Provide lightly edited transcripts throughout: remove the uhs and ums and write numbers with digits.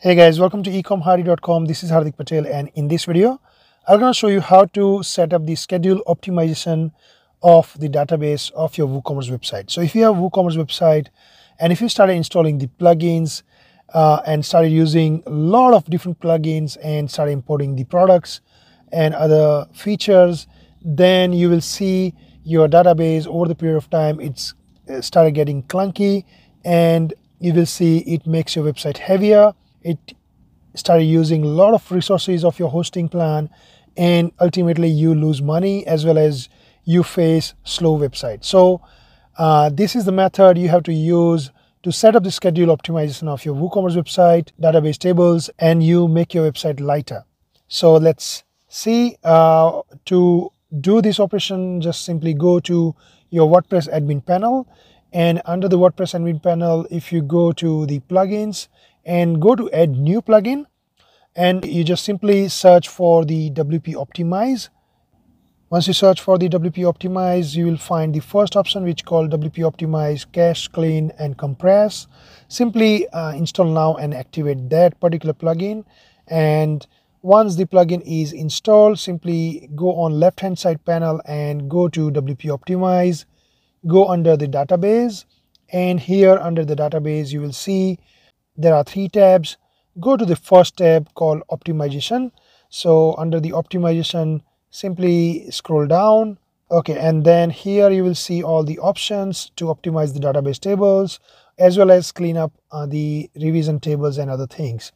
Hey guys, welcome to ecomhardy.com. This is Hardik Patel, and in this video I'm going to show you how to set up the schedule optimization of the database of your WooCommerce website. So if you have WooCommerce website and if you started installing the plugins and started using a lot of different plugins and started importing the products and other features, then you will see your database over the period of time it's started getting clunky, and you will see it makes your website heavier. It started using a lot of resources of your hosting plan, and ultimately you lose money as well as you face slow website. So this is the method you have to use to set up the schedule optimization of your WooCommerce website, database tables, and you make your website lighter. So let's see. To do this operation, just simply go to your WordPress admin panel, and under the WordPress admin panel, if you go to the plugins and go to add new plugin, and you just simply search for the WP Optimize. Once you search for the WP Optimize, you will find the first option which called WP Optimize Cache, Clean and Compress. Simply install now and activate that particular plugin. And once the plugin is installed, simply go on left hand side panel and go to WP Optimize, go under the database, and here under the database you will see there are 3 tabs. Go to the first tab called optimization. So under the optimization, simply scroll down. Okay, and then here you will see all the options to optimize the database tables as well as clean up the revision tables and other things.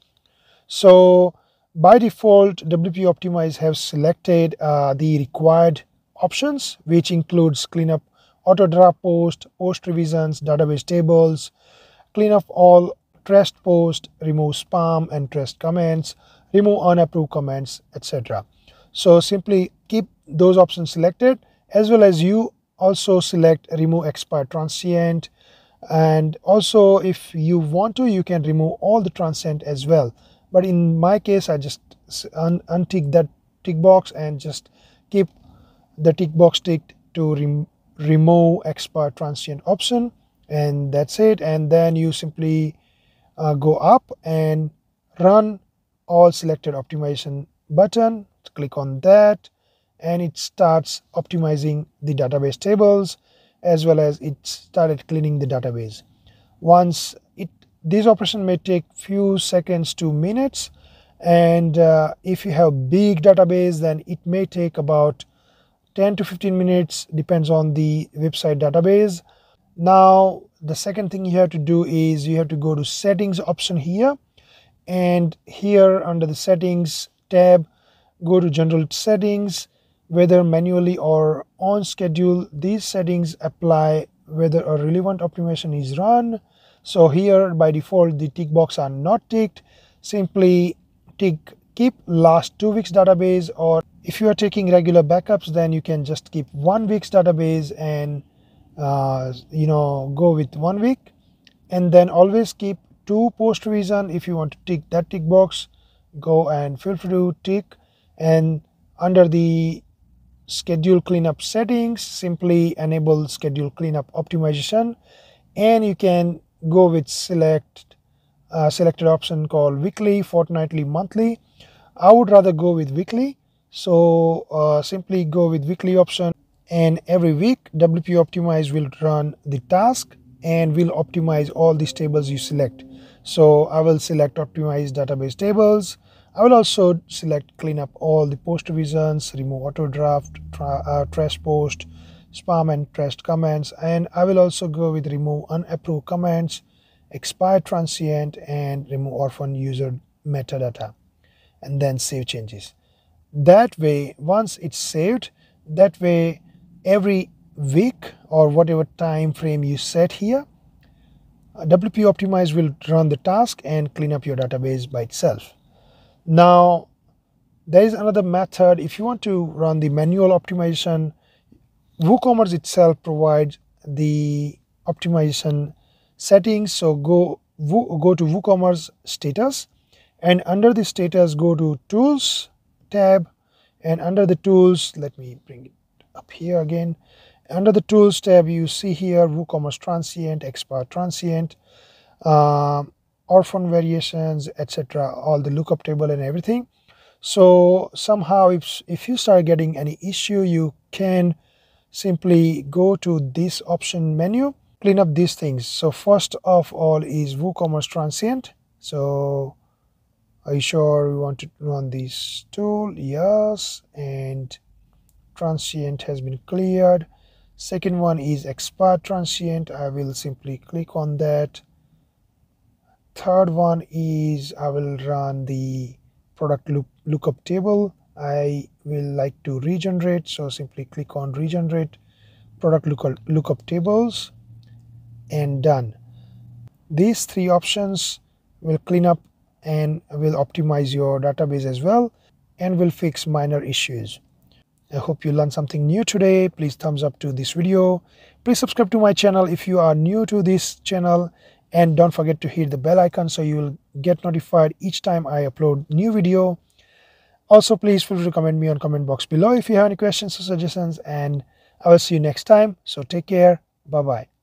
So by default, WP Optimize have selected the required options, which includes cleanup auto draft post, post revisions, database tables, clean up all trashed post, remove spam and trashed comments, remove unapproved comments, etc. So simply keep those options selected, as well as you also select remove expired transient, and also if you want to, you can remove all the transient as well. But in my case, I just untick that tick box and just keep the tick box ticked to remove expired transient option, and that's it. And then you simply go up and run all selected optimization button, click on that, and it starts optimizing the database tables as well as it started cleaning the database. Once this operation may take few seconds to minutes, and if you have big database, then it may take about 10 to 15 minutes, depends on the website database. Now the second thing you have to do is you have to go to settings option here, and here under the settings tab, go to general settings, whether manually or on schedule. These settings apply whether a relevant optimization is run. So here by default the tick box are not ticked. Simply tick keep last 2 weeks database, or if you are taking regular backups, then you can just keep 1 week's database and go with 1 week. And then always keep 2 post revision. If you want to tick that tick box, go and feel free to tick. And under the schedule cleanup settings, simply enable schedule cleanup optimization, and you can go with selected option called weekly, fortnightly, monthly. I would rather go with weekly, so simply go with weekly option, and every week WP Optimize will run the task and will optimize all these tables you select. So I will select optimize database tables. I will also select clean up all the post revisions, remove auto draft, trash post, spam and trashed comments, and I will also go with remove unapproved comments, expired transient, and remove orphan user metadata, and then save changes. That way, once it's saved, that way every week or whatever time frame you set here, WP Optimize will run the task and clean up your database by itself. Now there is another method. If you want to run the manual optimization, WooCommerce itself provides the optimization settings. So go to WooCommerce status, and under the status go to tools tab, and under the tools, let me bring it up here again. Under the tools tab, you see here WooCommerce transient, expired transient. orphan variations, etc., all the lookup table and everything. So somehow if you start getting any issue, you can simply go to this option menu, clean up these things. So first of all is WooCommerce transient. So are you sure we want to run this tool? Yes. And transient has been cleared. Second one is expert transient. I will simply click on that. Third one is I will run the product lookup table. I will like to regenerate, so simply click on regenerate product lookup tables, and done. These three options will clean up and will optimize your database as well, and will fix minor issues. I hope you learned something new today. Please thumbs up to this video. Please subscribe to my channel if you are new to this channel, and don't forget to hit the bell icon so you will get notified each time I upload new video. Also, please feel free to comment me on comment box below if you have any questions or suggestions, and I will see you next time. So take care. Bye bye.